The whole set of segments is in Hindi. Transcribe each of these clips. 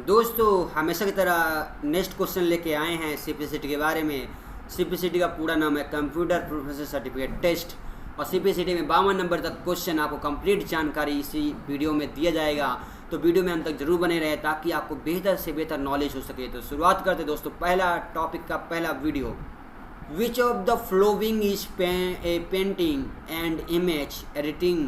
दोस्तों हमेशा की तरह नेक्स्ट क्वेश्चन लेके आए हैं सीपीसीटी के बारे में। सीपीसीटी का पूरा नाम है कंप्यूटर प्रोफेशनल सर्टिफिकेट टेस्ट और सीपीसीटी में 52 नंबर तक क्वेश्चन आपको कंप्लीट जानकारी इसी वीडियो में दिया जाएगा। तो वीडियो में अंत तक जरूर बने रहे ताकि आपको बेहतर से बेहतर नॉलेज हो सके। तो शुरुआत करते दोस्तों, पहला टॉपिक का पहला video, which of the flowing is a painting and image editing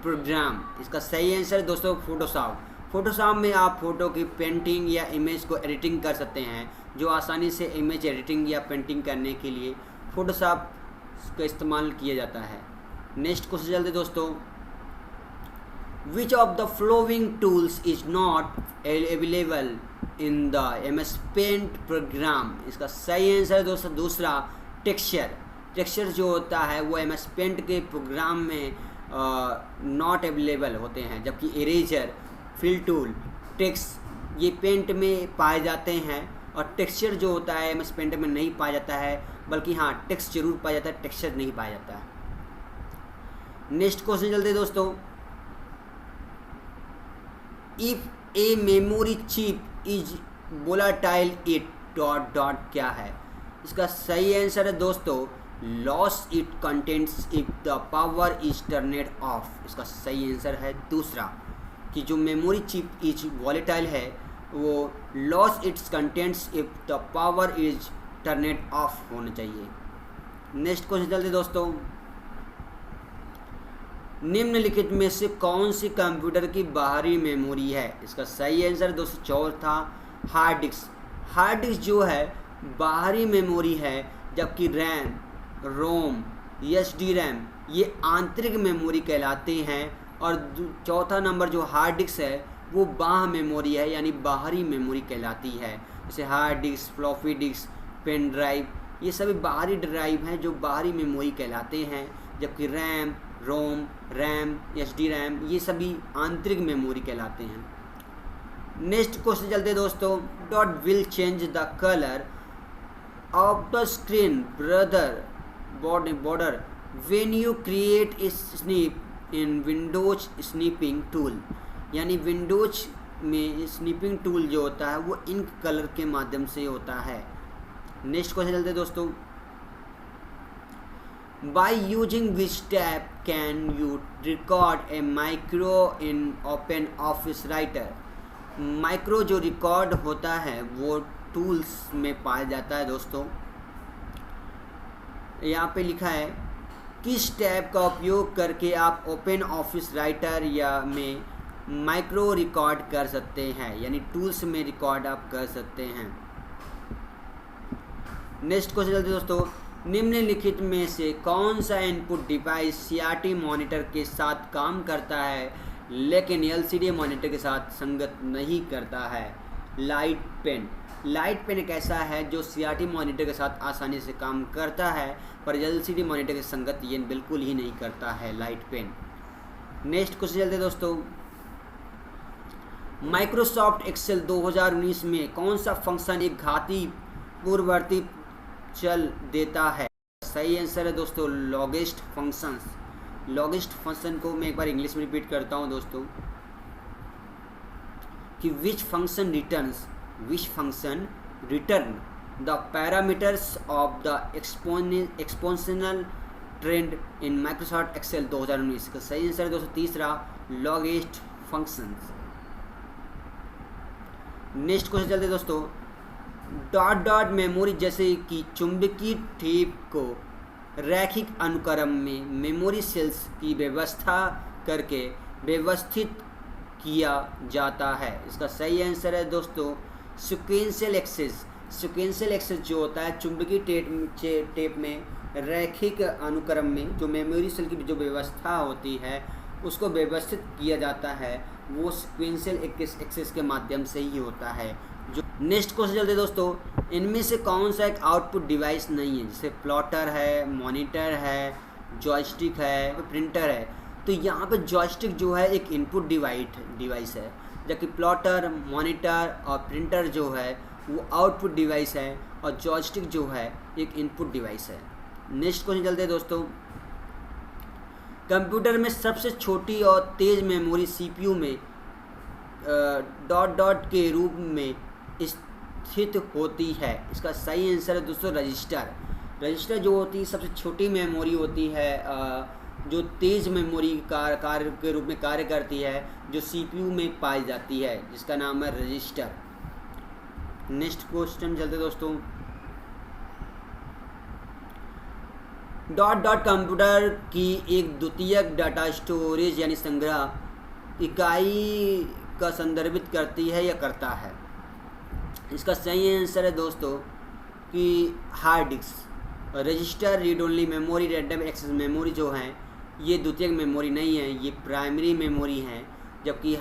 programme. इसका सही आंसर है दोस्तों फोटोशॉप। फोटोशॉप में आप फोटो की पेंटिंग या इमेज को एडिटिंग कर सकते हैं। जो आसानी से इमेज एडिटिंग या पेंटिंग करने के लिए फोटोशॉप का इस्तेमाल किया जाता है। नेक्स्ट क्वेश्चन चलते दोस्तों, which of the following tools is not available in the MS paint program. इसका सही आंसर है दोस्तों दूसरा, टेक्सचर। टेक्सचर जो होता है वो MS पेंट के प्रोग्राम में नॉट अवेलेबल होते हैं, जबकि इरेजर, फिल टूल, टेक्स्ट ये पेंट में पाए जाते हैं। और टेक्सचर जो होता है MS पेंट में नहीं पाया जाता है, बल्कि हाँ टेक्स्ट जरूर पाया जाता है, टेक्सचर नहीं पाया जाता है। नेक्स्ट क्वेश्चन चलते हैं दोस्तों, if a memory chip is volatile it dot dot क्या है। इसका सही आंसर है दोस्तों loss it contents if the power is turned off. इसका सही आंसर है दूसरा, कि जो मेमोरी चिप इज वॉलेटाइल है वो loss its contents if the power is turned off होना चाहिए। नेक्स्ट क्वेश्चन चलते दोस्तों, निम्नलिखित में से कौन सी कंप्यूटर की बाहरी मेमोरी है। इसका सही आंसर दोस्तों चौथा, हार्ड डिस्क। हार्ड डिस्क जो है बाहरी मेमोरी है, जबकि रैम, रोम, SD रैम ये आंतरिक मेमोरी कहलाते हैं। और चौथा नंबर जो हार्ड डिस्क है वो बाह्य मेमोरी है, यानी बाहरी मेमोरी कहलाती है। जैसे hard disk, floppy disk, pen drive ये सभी बाहरी ड्राइव हैं जो बाहरी मेमोरी कहलाते हैं, जबकि रैम, रोम, रैम, SD रैम ये सभी आंतरिक मेमोरी कहलाते हैं। नेक्स्ट क्वेश्चन चलते दोस्तों, dot will change the colour of the screen border when you create a snip in Windows snipping tool. यानी विंडोज में स्नीपिंग टूल जो होता है वो इंक कलर के माध्यम से होता है। नेक्स्ट क्वेश्चन चलते दोस्तों, by using which tab can you record a micro in open office writer. Micro जो रिकॉर्ड होता है वो टूल्स में पाया जाता है दोस्तों। यहाँ पे लिखा है किस टैब का उपयोग करके आप ओपन ऑफिस राइटर या में माइक्रो रिकॉर्ड कर सकते हैं, यानी टूल्स में रिकॉर्ड आप कर सकते हैं। नेक्स्ट क्वेश्चन चलते दोस्तों, निम्नलिखित में से कौन सा इनपुट डिवाइस CRT मॉनिटर के साथ काम करता है लेकिन LCD मॉनिटर के साथ संगत नहीं करता है। Light pen. लाइट पेन एक ऐसा है जो CRT मॉनिटर के साथ आसानी से काम करता है, पर LCD मॉनिटर के संगत ये बिल्कुल ही नहीं करता है लाइट पेन। नेक्स्ट क्वेश्चन चलते दोस्तों, माइक्रोसॉफ्ट एक्सेल 2019 में कौन सा फंक्शन एक घाती पूर्ववर्ती चल देता है। सही आंसर है दोस्तों लॉगिस्ट फंक्शंस। लॉगिस्ट फंक्शन को मैं एक बार इंग्लिश में रिपीट करता हूँ दोस्तों, कि which function return the parameters of the exponential trend in Microsoft Excel 2019। का सही आंसर है दोस्तों तीसरा, लॉगिस्ट फंक्शंस। नेक्स्ट क्वेश्चन चलते दोस्तों, डॉट डॉट मेमोरी जैसे कि चुंबकीय टेप को रैखिक अनुक्रम में मेमोरी सेल्स की व्यवस्था करके व्यवस्थित किया जाता है। इसका सही आंसर है दोस्तों सीक्वेंशियल एक्सेस। सीक्वेंशियल एक्सेस जो होता है चुंबकीय टेप में रैखिक अनुक्रम में जो मेमोरी सेल की जो व्यवस्था होती है उसको व्यवस्थित किया जाता है, वो सीक्वेंशियल एक्सेस के माध्यम से ही होता है। जो नेक्स्ट क्वेश्चन चलते दोस्तों, इनमें से कौन सा एक आउटपुट डिवाइस नहीं है। जैसे प्लॉटर है, मॉनिटर है, जॉयस्टिक है, प्रिंटर है। तो यहाँ पे जॉयस्टिक जो है एक इनपुट डिवाइस है, जबकि प्लॉटर, मॉनिटर और प्रिंटर जो है वो आउटपुट डिवाइस है, और जॉयस्टिक जो है एक इनपुट डिवाइस है। नेक्स्ट क्वेश्चन चलते हैं दोस्तों, कंप्यूटर में सबसे छोटी और तेज़ मेमोरी CPU में डॉट डॉट के रूप में स्थित होती है। इसका सही आंसर है दोस्तों रजिस्टर। रजिस्टर जो होती है सबसे छोटी मेमोरी होती है, जो तेज़ मेमोरी कार्य के रूप में कार्य करती है, जो सीपीयू में पाई जाती है, जिसका नाम है रजिस्टर। नेक्स्ट क्वेश्चन चलते दोस्तों। डॉट डॉट कंप्यूटर की एक द्वितीयक डाटा स्टोरेज यानी संग्रह इकाई का संदर्भित करती है या करता है। इसका सही आंसर है दोस्तों कि hard disk. Register, read only memory, random access memory जो हैं ये द्वितीयक मेमोरी नहीं है, ये प्राइमरी मेमोरी हैं। जबकि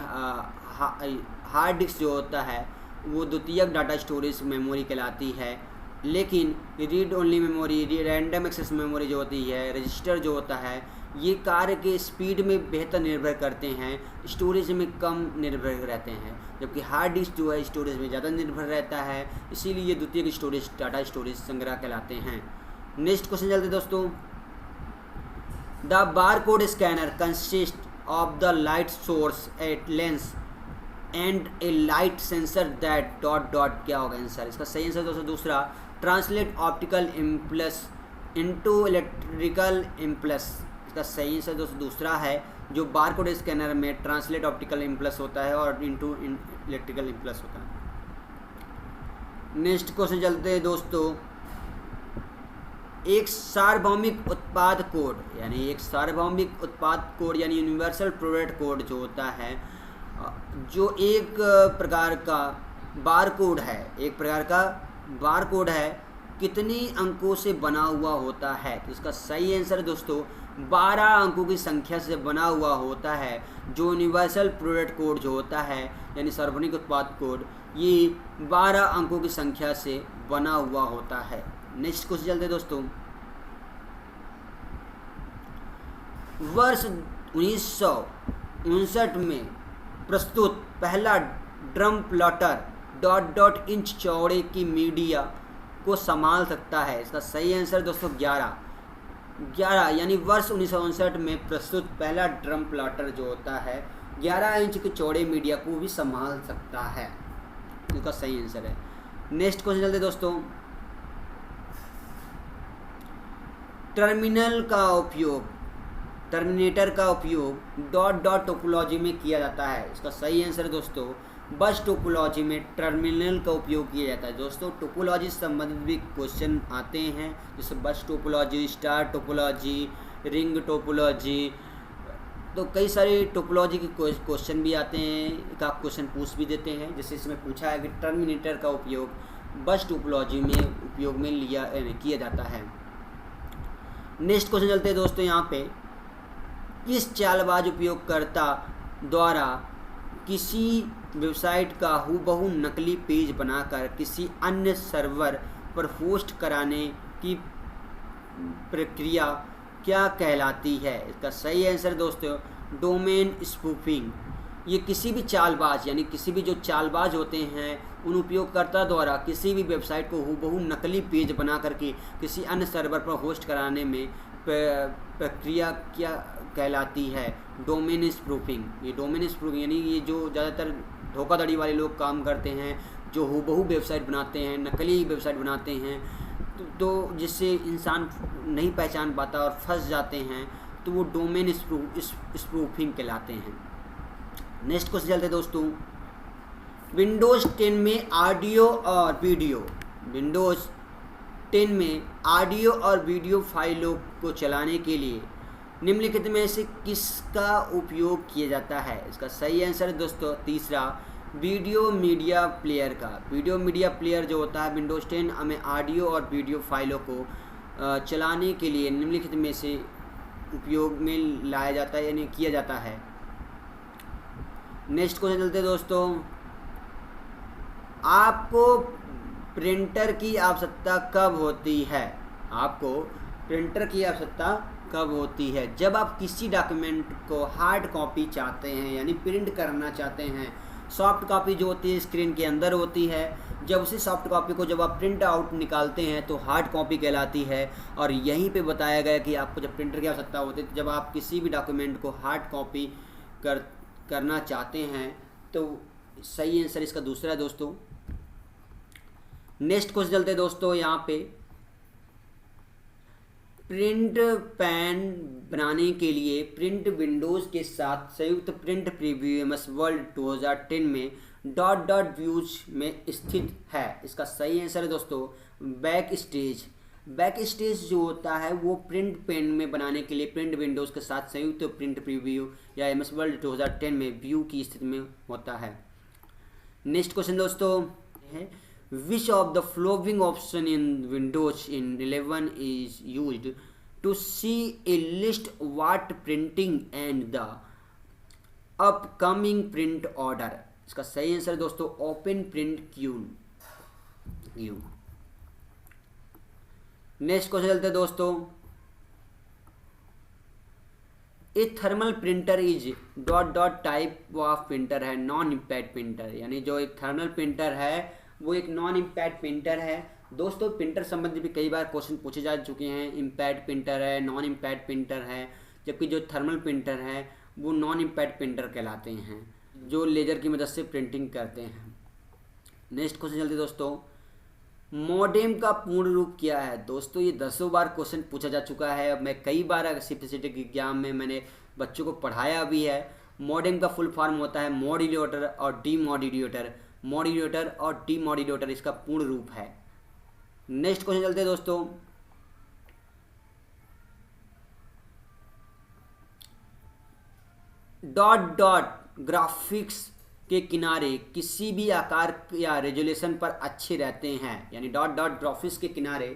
हार्ड डिस्क जो होता है वो द्वितीयक डाटा स्टोरेज मेमोरी कहलाती है। लेकिन read only memory, random access memory जो होती है, रजिस्टर जो होता है, ये कार्य के स्पीड में बेहतर निर्भर करते हैं, स्टोरेज में कम निर्भर रहते हैं। जबकि हार्ड डिस्क जो है स्टोरेज में ज़्यादा निर्भर रहता है, इसीलिए ये द्वितीयक स्टोरेज डाटा स्टोरेज संग्रह कहलाते हैं। नेक्स्ट क्वेश्चन चलते दोस्तों। The barcode scanner consist of the light source at lens and a light sensor that dot dot. क्या होगा आंसर? इसका सही आंसर दोस्तों दूसरा, translate optical impulse into electrical impulse. इसका सही आंसर दोस्तों दूसरा है, जो बारकोड स्कैनर में ट्रांसलेट ऑप्टिकल इम्पल्स होता है और इनटू इलेक्ट्रिकल इम्पल्स होता है। नेक्स्ट क्वेश्चन चलते हैं दोस्तों। एक सार्वभौमिक उत्पाद कोड यानी यूनिवर्सल प्रोडक्ट कोड जो होता है, जो एक प्रकार का बारकोड है, कितनी अंकों से बना हुआ होता है? तो इसका सही आंसर है दोस्तों 12 अंकों की संख्या से बना हुआ होता है। जो यूनिवर्सल प्रोडक्ट कोड जो होता है यानी सार्वभौमिक उत्पाद कोड, ये 12 अंकों की संख्या से बना हुआ होता है। नेक्स्ट क्वेश्चन चलते दोस्तों। वर्ष 1959 में प्रस्तुत पहला drum plotter dot dot inch चौड़े की मीडिया को संभाल सकता है। इसका सही आंसर दोस्तों 11 यानी वर्ष 1959 में प्रस्तुत पहला ड्रम प्लॉटर जो होता है 11 इंच के चौड़े मीडिया को भी संभाल सकता है। इसका सही आंसर है। नेक्स्ट क्वेश्चन चलते दोस्तों। टर्मिनेटर का उपयोग डॉट डॉट टोपोलॉजी में किया जाता है। इसका सही आंसर है दोस्तों बस टोपोलॉजी में टर्मिनल का उपयोग किया जाता है। दोस्तों टोपोलॉजी से संबंधित भी क्वेश्चन आते हैं, जैसे बस topology, star topology, ring topology, तो कई सारे टोपोलॉजी के क्वेश्चन भी आते हैं, का क्वेश्चन पूछ भी देते हैं। जैसे इसमें पूछा है कि टर्मिनेटर का उपयोग बस टोपोलॉजी में उपयोग में किया जाता है। नेक्स्ट क्वेश्चन चलते हैं दोस्तों। यहाँ पे किस चालबाज उपयोगकर्ता द्वारा किसी वेबसाइट का हूबहू नकली पेज बनाकर किसी अन्य सर्वर पर होस्ट कराने की प्रक्रिया क्या कहलाती है? इसका सही आंसर दोस्तों डोमेन स्पूफिंग। ये किसी भी चालबाज यानी किसी भी जो चालबाज होते हैं उन उपयोगकर्ता द्वारा किसी भी वेबसाइट को हूबहू नकली पेज बना करके किसी अन्य सर्वर पर होस्ट कराने में प्रक्रिया क्या कहलाती है? Domain spoofing. ये डोमेन स्पूफिंग यानी ये जो ज़्यादातर धोखाधड़ी वाले लोग काम करते हैं, जो हूबहू वेबसाइट बनाते हैं, नकली वेबसाइट बनाते हैं, तो जिससे इंसान नहीं पहचान पाता और फंस जाते हैं, तो वो डोमेन स्पूफिंग कहलाते हैं। नेक्स्ट क्वेश्चन चलते हैं दोस्तों। विंडोज़ 10 में ऑडियो और वीडियो फाइलों को चलाने के लिए निम्नलिखित में से किसका उपयोग किया जाता है? इसका सही आंसर है दोस्तों तीसरा, वीडियो मीडिया प्लेयर का। वीडियो मीडिया प्लेयर जो होता है विंडोज़ 10 में ऑडियो और वीडियो फाइलों को चलाने के लिए निम्नलिखित में से उपयोग में लाया जाता है यानी किया जाता है। नेक्स्ट क्वेश्चन चलते हैं दोस्तों। आपको प्रिंटर की आवश्यकता कब होती है? आपको प्रिंटर की आवश्यकता कब होती है? जब आप किसी डॉक्यूमेंट को हार्ड कॉपी चाहते हैं यानी प्रिंट करना चाहते हैं। सॉफ्ट कॉपी जो होती है स्क्रीन के अंदर होती है, जब उसी सॉफ्ट कॉपी को जब आप प्रिंट आउट निकालते हैं तो हार्ड कॉपी कहलाती है। और यहीं पे बताया गया कि आपको जब प्रिंटर की आवश्यकता होती है, तो जब आप किसी भी डॉक्यूमेंट को हार्ड कॉपी करना चाहते हैं तो सही आंसर इसका दूसरा है दोस्तों। नेक्स्ट क्वेश्चन चलते हैं दोस्तों यहाँ पे। प्रिंट पैन बनाने के लिए प्रिंट विंडोज़ के साथ संयुक्त प्रिंट प्रीव्यू एमएस वर्ल्ड 2010 में डॉट डॉट व्यूज में स्थित है। इसका सही आंसर है दोस्तों बैक स्टेज। बैक स्टेज जो होता है वो प्रिंट पेन में बनाने के लिए प्रिंट विंडोज़ के साथ संयुक्त प्रिंट प्रीव्यू या एमएस वर्ल्ड 2010 में व्यू की स्थिति में होता है। नेक्स्ट क्वेश्चन दोस्तों है, which of the following option in Windows in 11 is used to see a list what printing and the upcoming print order? इसका सही आंसर दोस्तों open print queue. Next question चलते हैं दोस्तों। A thermal printer is dot dot type of printer है नॉन इम्पैक्ट प्रिंटर, यानी जो एक थर्मल प्रिंटर है वो एक नॉन इम्पैक्ट प्रिंटर है। दोस्तों प्रिंटर संबंधी भी कई बार क्वेश्चन पूछे जा चुके हैं। इम्पैक्ट प्रिंटर है, नॉन इम्पैक्ट प्रिंटर है, जबकि जो थर्मल प्रिंटर है वो नॉन इम्पैक्ट प्रिंटर कहलाते हैं, जो लेजर की मदद से प्रिंटिंग करते हैं। नेक्स्ट क्वेश्चन चलते दोस्तों। मॉडेम का पूर्ण रूप क्या है? दोस्तों ये 10 बार क्वेश्चन पूछा जा चुका है। मैं कई बार सीपीसीटी के एग्जाम में मैंने बच्चों को पढ़ाया भी है। मॉडेम का फुल फॉर्म होता है मॉड्यूलेटर और डीमॉड्यूलेटर। मॉड्यूलेटर और डीमॉड्यूलेटर इसका पूर्ण रूप है। नेक्स्ट क्वेश्चन चलते हैं दोस्तों। डॉट डॉट ग्राफिक्स के किनारे किसी भी आकार या रेजोल्यूशन पर अच्छे रहते हैं, यानी डॉट डॉट ग्राफिक्स के किनारे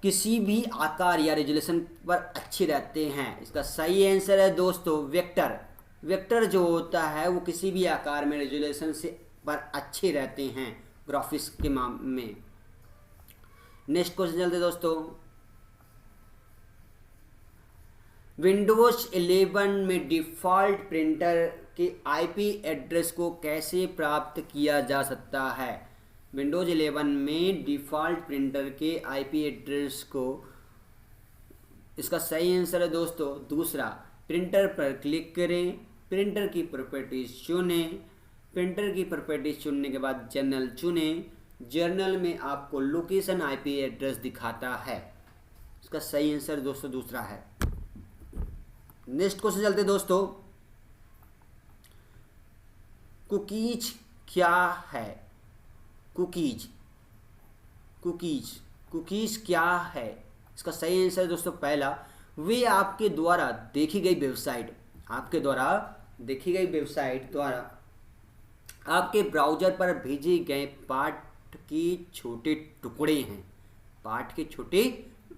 किसी भी आकार या रेजोल्यूशन पर अच्छे रहते हैं। इसका सही आंसर है दोस्तों वेक्टर। वेक्टर जो होता है वो किसी भी आकार में रेजोल्यूशन से पर अच्छे रहते हैं ग्राफिक्स के मामले में। नेक्स्ट क्वेश्चन चलते दोस्तों। विंडोज 11 में डिफ़ॉल्ट प्रिंटर के आईपी एड्रेस को कैसे प्राप्त किया जा सकता है? विंडोज 11 में डिफ़ॉल्ट प्रिंटर के आईपी एड्रेस को, इसका सही आंसर है दोस्तों दूसरा। प्रिंटर पर क्लिक करें, प्रिंटर की प्रॉपर्टीज चुनें, प्रिंटर की प्रॉपर्टीज चुनने के बाद जर्नल चुनें। जर्नल में आपको लोकेशन आईपी एड्रेस दिखाता है। इसका सही आंसर दोस्तों दूसरा है। नेक्स्ट क्वेश्चन चलते दोस्तों। कुकीज क्या है? कुकीज क्या है? इसका सही आंसर दोस्तों पहला, वे आपके द्वारा देखी गई वेबसाइट द्वारा आपके ब्राउज़र पर भेजे गए पाठ के छोटे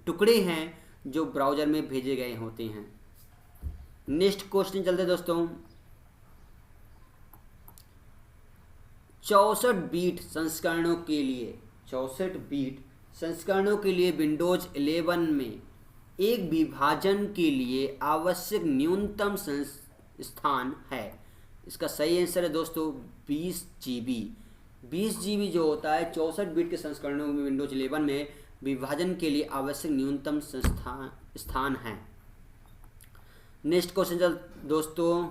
टुकड़े हैं जो ब्राउज़र में भेजे गए होते हैं। नेक्स्ट क्वेश्चन चलते दोस्तों। 64 बीट संस्करणों के लिए विंडोज 11 में एक विभाजन के लिए आवश्यक न्यूनतम स्थान है। इसका सही आंसर है दोस्तों 20 GB। 20 GB जो होता है 64 बीट के संस्करणों में विंडोज 11 में विभाजन के लिए आवश्यक न्यूनतम स्थान है। नेक्स्ट क्वेश्चन चल दोस्तों।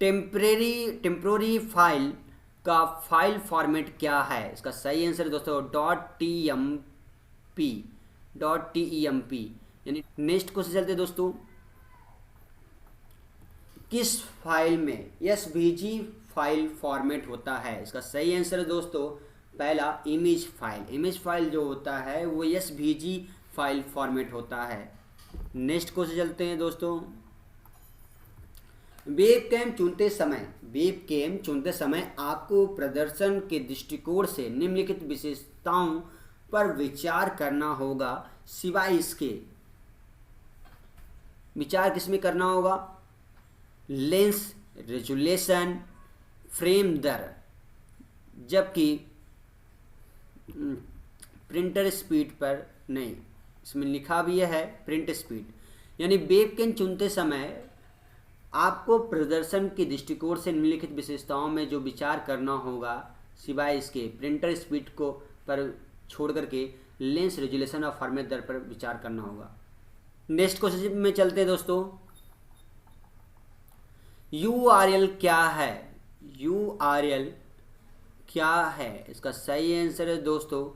टेम्पररी फाइल का फाइल फॉर्मेट क्या है? इसका सही आंसर है दोस्तों .temp। यानी नेक्स्ट क्वेश्चन चलते दोस्तों। किस फाइल में SVG फाइल फॉर्मेट होता है? इसका सही आंसर है दोस्तों पहला इमेज फाइल जो होता है वो SVG फाइल फॉर्मेट होता है। नेक्स्ट क्वेश्चन चलते हैं दोस्तों। वेबकैम चुनते समय आपको प्रदर्शन के दृष्टिकोण से निम्नलिखित विशेषताओं पर विचार करना होगा सिवाय इसके। विचार किसमें करना होगा? लेंस, रेजुलेशन, फ्रेम दर, जबकि प्रिंटर स्पीड पर नहीं। इसमें लिखा भी है प्रिंट स्पीड। यानी वेबकैम चुनते समय आपको प्रदर्शन के दृष्टिकोण से निम्नलिखित विशेषताओं में जो विचार करना होगा सिवाय इसके प्रिंटर स्पीड को पर छोड़ करके लेंस, रेजुलेशन और फॉर्मेट दर पर विचार करना होगा। नेक्स्ट क्वेश्चन में चलते हैं दोस्तों। URL क्या है? URL क्या है? इसका सही आंसर है दोस्तों,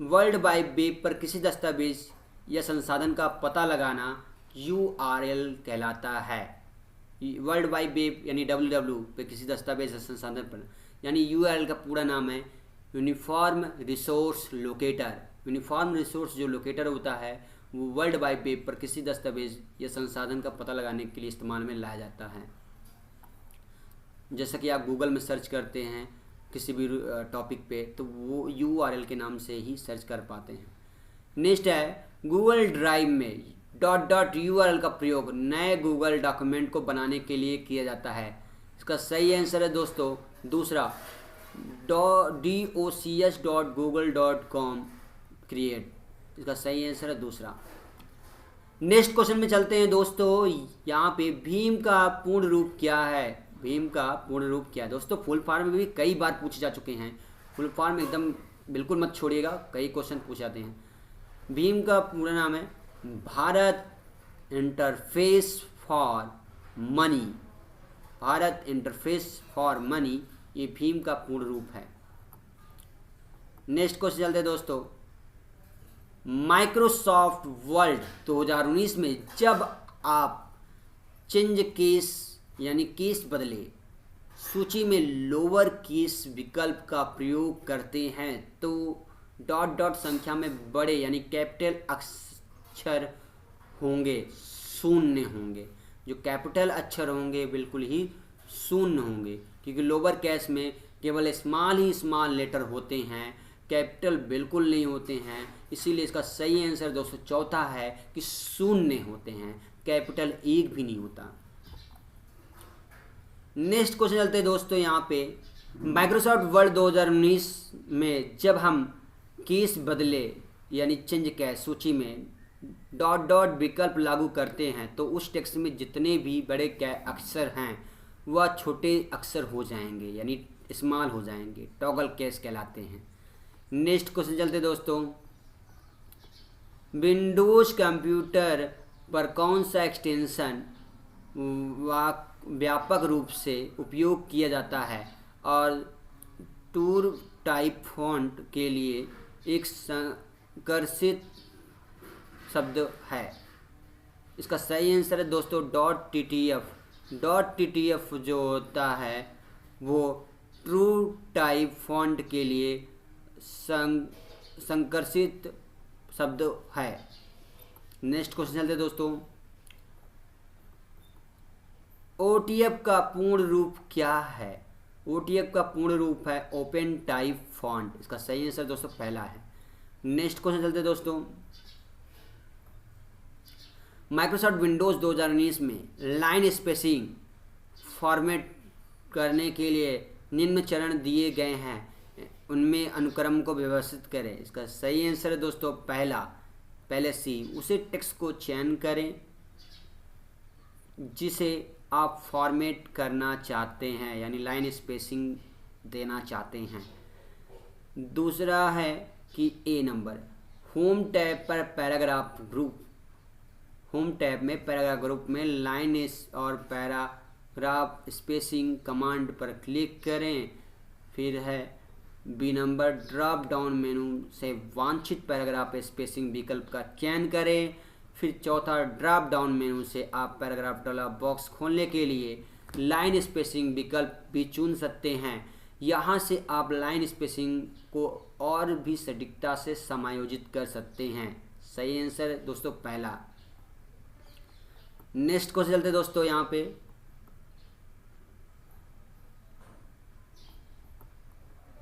वर्ल्ड वाइड वेब पर किसी दस्तावेज या संसाधन का पता लगाना URL कहलाता है। वर्ल्ड वाइड वेब यानी www पे किसी दस्तावेज या संसाधन पर, यानी URL का पूरा नाम है uniform resource locator. Uniform resource जो लोकेटर होता है वो वर्ल्ड वाइड वेब पर किसी दस्तावेज या संसाधन का पता लगाने के लिए इस्तेमाल में लाया जाता है। जैसा कि आप गूगल में सर्च करते हैं किसी भी टॉपिक पे, तो वो URL के नाम से ही सर्च कर पाते हैं। नेक्स्ट है, गूगल ड्राइव में .URL का प्रयोग नए गूगल डॉक्यूमेंट को बनाने के लिए किया जाता है। इसका सही आंसर है दोस्तों दूसरा, docs.google.com क्रिएट। इसका सही आंसर है दूसरा। नेक्स्ट क्वेश्चन में चलते हैं दोस्तों। यहाँ पे भीम का पूर्ण रूप क्या है? भीम का पूर्ण रूप क्या है दोस्तों? फुल फॉर्म में भी कई बार पूछे जा चुके हैं, फुल फॉर्म एकदम बिल्कुल मत छोड़िएगा, कई क्वेश्चन पूछ जाते हैं। भीम का पूरा नाम है Bharat interface for money. Bharat interface for money, ये भीम का पूर्ण रूप है। नेक्स्ट क्वेश्चन चलते हैं दोस्तों। माइक्रोसॉफ्ट वर्ड 2019 में जब आप चेंज केस यानी केस बदले सूची में लोअर केस विकल्प का प्रयोग करते हैं तो डॉट संख्या में बड़े यानी कैपिटल अक्षर होंगे, शून्य होंगे। जो कैपिटल अक्षर होंगे बिल्कुल ही शून्य होंगे, क्योंकि लोअर केस में केवल स्मॉल ही स्मॉल लेटर होते हैं, कैपिटल बिल्कुल नहीं होते हैं। इसीलिए इसका सही आंसर दोस्तों चौथा है कि शून्य होते हैं, कैपिटल एक भी नहीं होता। नेक्स्ट क्वेश्चन चलते हैं दोस्तों। यहाँ पे माइक्रोसॉफ्ट वर्ड 2019 में जब हम केस बदले यानी चेंज केस सूची में डॉट विकल्प लागू करते हैं तो उस टेक्स्ट में जितने भी बड़े अक्षर हैं वह छोटे अक्षर हो जाएंगे यानी स्मॉल हो जाएंगे, टॉगल केस कहलाते हैं। नेक्स्ट क्वेश्चन चलते दोस्तों। विंडोज कंप्यूटर पर कौन सा एक्सटेंशन व्यापक रूप से उपयोग किया जाता है और टूर टाइप फॉन्ट के लिए एक संकर्षित शब्द है? इसका सही आंसर है दोस्तों .ttf। .ttf जो होता है वो ट्रू टाइप फॉन्ट के लिए संकर्षित शब्द है। नेक्स्ट क्वेश्चन चलते दोस्तों। OTF का पूर्ण रूप क्या है? OTF का पूर्ण रूप है ओपन टाइप फॉन्ट। इसका सही आंसर दोस्तों पहला है। नेक्स्ट क्वेश्चन चलते दोस्तों। माइक्रोसॉफ्ट विंडोज 2019 में लाइन स्पेसिंग फॉर्मेट करने के लिए निम्न चरण दिए गए हैं, उनमें अनुक्रम को व्यवस्थित करें। इसका सही आंसर है दोस्तों पहले सी। उसे टेक्स्ट को चयन करें जिसे आप फॉर्मेट करना चाहते हैं यानी लाइन स्पेसिंग देना चाहते हैं। दूसरा है कि ए नंबर, होम टैब पर पैराग्राफ ग्रुप, होम टैब में पैराग्राफ ग्रुप में लाइन और पैराग्राफ स्पेसिंग कमांड पर क्लिक करें। फिर है B number, drop down menu से वांछित पैराग्राफ स्पेसिंग विकल्प का चयन करें। फिर चौथा, ड्रॉप डाउन मेनू से आप पैराग्राफ डायलॉग बॉक्स खोलने के लिए लाइन स्पेसिंग विकल्प भी चुन सकते हैं। यहाँ से आप लाइन स्पेसिंग को और भी सटीकता से समायोजित कर सकते हैं। सही आंसर दोस्तों पहला। नेक्स्ट क्वेश्चन चलते दोस्तों। यहाँ पे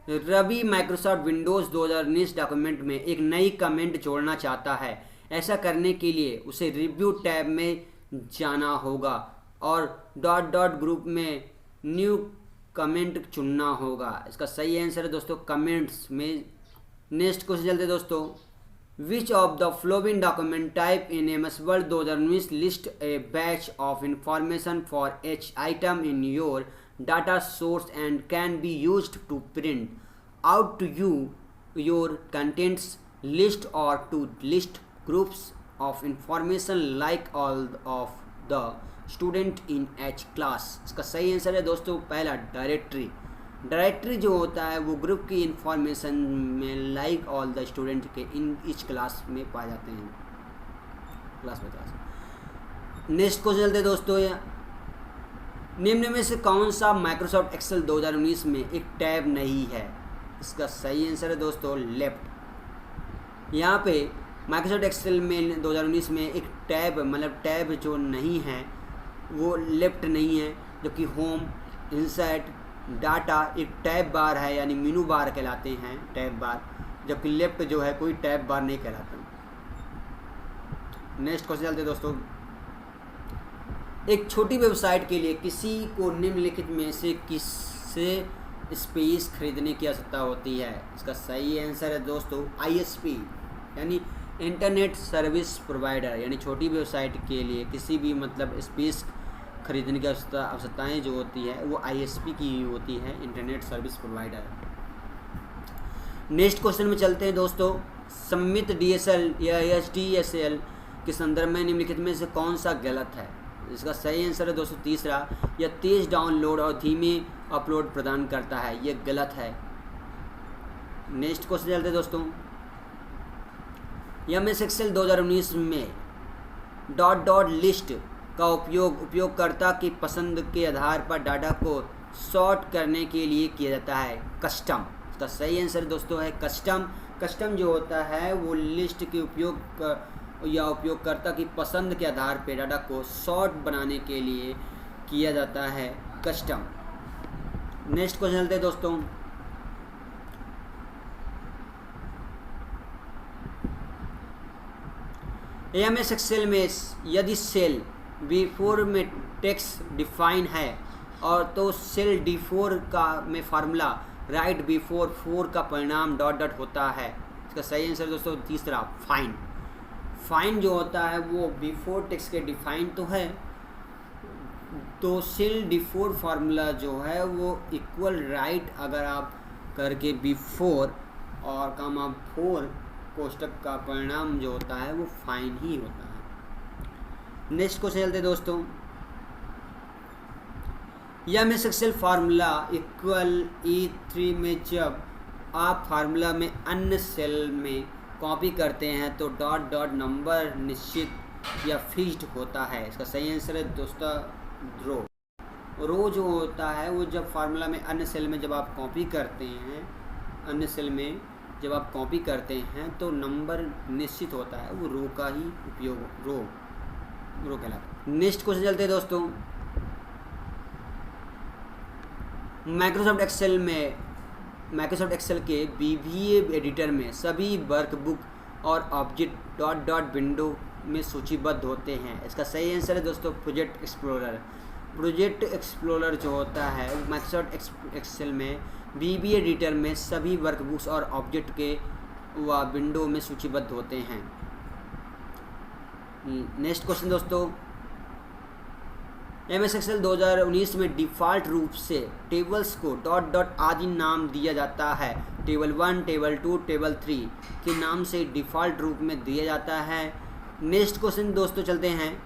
रवि माइक्रोसॉफ्ट विंडोज 2019 डॉक्यूमेंट में एक नई कमेंट जोड़ना चाहता है। ऐसा करने के लिए उसे रिव्यू टैब में जाना होगा और डॉट ग्रुप में न्यू कमेंट चुनना होगा। इसका सही आंसर है दोस्तों कमेंट्स में। नेक्स्ट क्वेश्चन चलते दोस्तों। Which of the flowing document type in MS Word 2019 list A batch of information for each item in your data source and can be used to print out to you your contents list or to list groups of information like all of the student in H class. इसका सही आंसर है दोस्तों पहला, डायरेक्टरी। डायरेक्टरी जो होता है वो ग्रुप की इंफॉर्मेशन में लाइक ऑल द स्टूडेंट के इन इच क्लास में पाए जाते हैं, क्लास में क्लास। नेक्स्ट क्वेश्चन चलते हैं दोस्तों, निम्न में से कौन सा माइक्रोसॉफ्ट एक्सेल 2019 में एक टैब नहीं है? इसका सही आंसर है दोस्तों लेफ्ट। यहाँ पे माइक्रोसॉफ्ट एक्सेल में 2019 में एक टैब, मतलब टैब जो नहीं है वो लेफ्ट नहीं है, जो कि होम, इंसर्ट, डाटा एक टैब बार है, यानी मेनू बार कहलाते हैं टैब बार, जबकि लेफ्ट जो है कोई टैब बार नहीं कहलाता। नेक्स्ट क्वेश्चन चलते हैं दोस्तों, एक छोटी वेबसाइट के लिए किसी को निम्नलिखित में से किससे स्पेस खरीदने की आवश्यकता होती है? इसका सही आंसर है दोस्तों आईएसपी, यानी इंटरनेट सर्विस प्रोवाइडर। यानी छोटी वेबसाइट के लिए किसी भी मतलब स्पेस खरीदने की आवश्यकताएँ जो होती है वो आईएसपी की होती है, internet service provider. Next question में चलते हैं दोस्तों, सम्मित डीएसएल या एचडीएसएल के संदर्भ में निम्नलिखित में से कौन सा गलत है? इसका सही आंसर है दोस्तों तीसरा, यह तेज डाउनलोड और धीमे अपलोड प्रदान करता है, यह गलत है। नेक्स्ट क्वेश्चन चलते हैं दोस्तों, एमएस एक्सेल 2019 में डॉट डॉट लिस्ट का उपयोगकर्ता की पसंद के आधार पर डाटा को सॉर्ट करने के लिए किया जाता है, कस्टम। इसका सही आंसर दोस्तों है कस्टम। कस्टम जो होता है वो लिस्ट के उपयोगकर्ता की पसंद के आधार पर डाटा को सॉर्ट बनाने के लिए किया जाता है, कस्टम। नेक्स्ट क्वेश्चन चलते हैं दोस्तों, एमएस एक्सेल में यदि सेल B4 में टेक्स्ट डिफाइन है और तो सेल D4 का में फार्मूला राइट B4 4 का परिणाम डॉट डॉट होता है। इसका सही आंसर दोस्तों तीसरा, फाइन। फाइन जो होता है वो B4 टेक्स्ट के डिफाइन तो है, तो सेल D4 फार्मूला जो है वो इक्वल राइट अगर आप करके B4 और कामा 4 कोष्टक का परिणाम जो होता है वो फाइन ही होता है। नेक्स्ट क्वेश्चन चलते दोस्तों, MS Excel formula equal E3 में जब आप फार्मूला में अन्य सेल में कॉपी करते हैं तो डॉट डॉट नंबर निश्चित या फिक्स्ड होता है। इसका सही आंसर है दोस्तों रो। रो जो होता है वो जब फार्मूला में अन्य सेल में जब आप कॉपी करते हैं, अन्य सेल में जब आप कॉपी करते हैं तो नंबर निश्चित होता है, वो रो का ही उपयोग रो कहलाता है। नेक्स्ट क्वेश्चन चलते हैं दोस्तों, माइक्रोसॉफ्ट एक्सेल के बीवीए एडिटर में सभी वर्कबुक और ऑब्जेक्ट डॉट डॉट विंडो में सूचीबद्ध होते हैं। इसका सही आंसर है दोस्तों प्रोजेक्ट एक्सप्लोरर। प्रोजेक्ट एक्सप्लोरर जो होता है माइक्रोसॉफ्ट एक्सेल में बीबी एडिटर में सभी वर्कबुक्स और ऑब्जेक्ट के व विंडो में सूचीबद्ध होते हैं। नेक्स्ट क्वेश्चन दोस्तों, एमएस एक्सेल 2019 में डिफ़ॉल्ट रूप से टेबल्स को डॉट डॉट आदि नाम दिया जाता है। टेबल 1, टेबल 2, टेबल 3 के नाम से डिफ़ॉल्ट रूप में दिया जाता है। नेक्स्ट क्वेश्चन दोस्तों चलते हैं,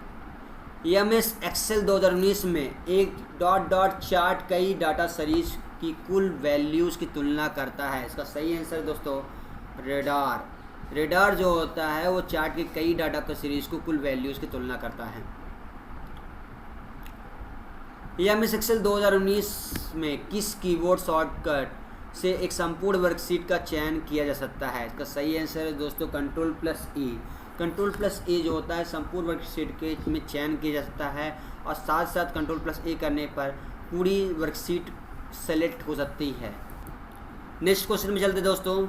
एमएस एक्सेल 2019 में एक डॉट डॉट चार्ट कई डाटा सीरीज की कुल वैल्यूज़ की तुलना करता है। इसका सही आंसर दोस्तों रेडार। रेडार जो होता है वो चार्ट के कई डाटा का सीरीज को कुल वैल्यूज़ की तुलना करता है। एमएस एक्सेल 2019 में किस कीबोर्ड शॉर्टकट से एक संपूर्ण वर्कशीट का चयन किया जा सकता है? इसका सही आंसर है दोस्तों Ctrl+E। Ctrl+A जो होता है संपूर्ण वर्कशीट के में चयन किया जा सकता है और साथ साथ Ctrl+A करने पर पूरी वर्कशीट सेलेक्ट हो सकती है। नेक्स्ट क्वेश्चन में चलते दोस्तों,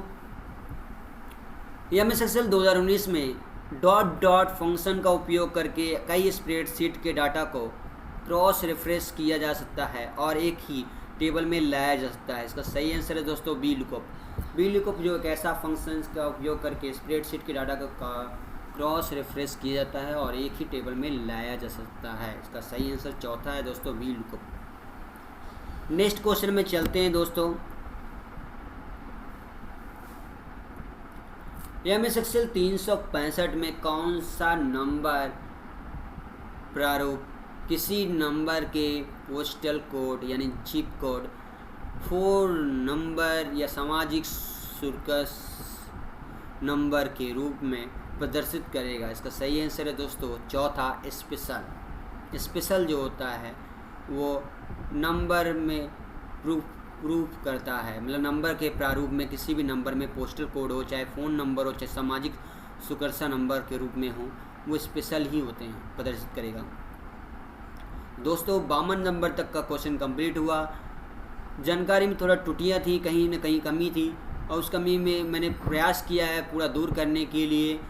एमएस एक्सेल 2019 में डॉट डॉट फंक्शन का उपयोग करके कई स्प्रेडशीट के डाटा को क्रॉस रेफरेंस किया जा सकता है और एक ही टेबल में लाया जा सकता है। इसका सही आंसर है दोस्तों VLOOKUP। VLOOKUP जो एक ऐसा फंक्शन का उपयोग करके स्प्रेडशीट के डाटा का क्रॉस रेफरेंस किया जाता है और एक ही टेबल में लाया जा सकता है। इसका सही आंसर चौथा है दोस्तों VLOOKUP। नेक्स्ट क्वेश्चन में चलते हैं दोस्तों, एमएस एक्सेल 365 में कौन सा नंबर प्रारूप किसी नंबर के पोस्टल कोड यानी जिप कोड 4 नंबर या सामाजिक सुरकस नंबर के रूप में प्रदर्शित करेगा। इसका सही आंसर है दोस्तों चौथा स्पेशल। स्पेशल जो होता है वो नंबर में प्रूफ करता है, मतलब नंबर के प्रारूप में किसी भी नंबर में पोस्टल कोड हो, चाहे फ़ोन नंबर हो, चाहे सामाजिक सुरक्षा नंबर के रूप में हो, वो स्पेशल ही होते हैं, प्रदर्शित करेगा। दोस्तों 52 नंबर तक का क्वेश्चन कंप्लीट हुआ। जानकारी में थोड़ा त्रुटियाँ थी, कहीं ना कहीं कमी थी, और उस कमी में मैंने प्रयास किया है पूरा दूर करने के लिए।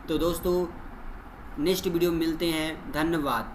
तो दोस्तों नेक्स्ट वीडियो में मिलते हैं। धन्यवाद।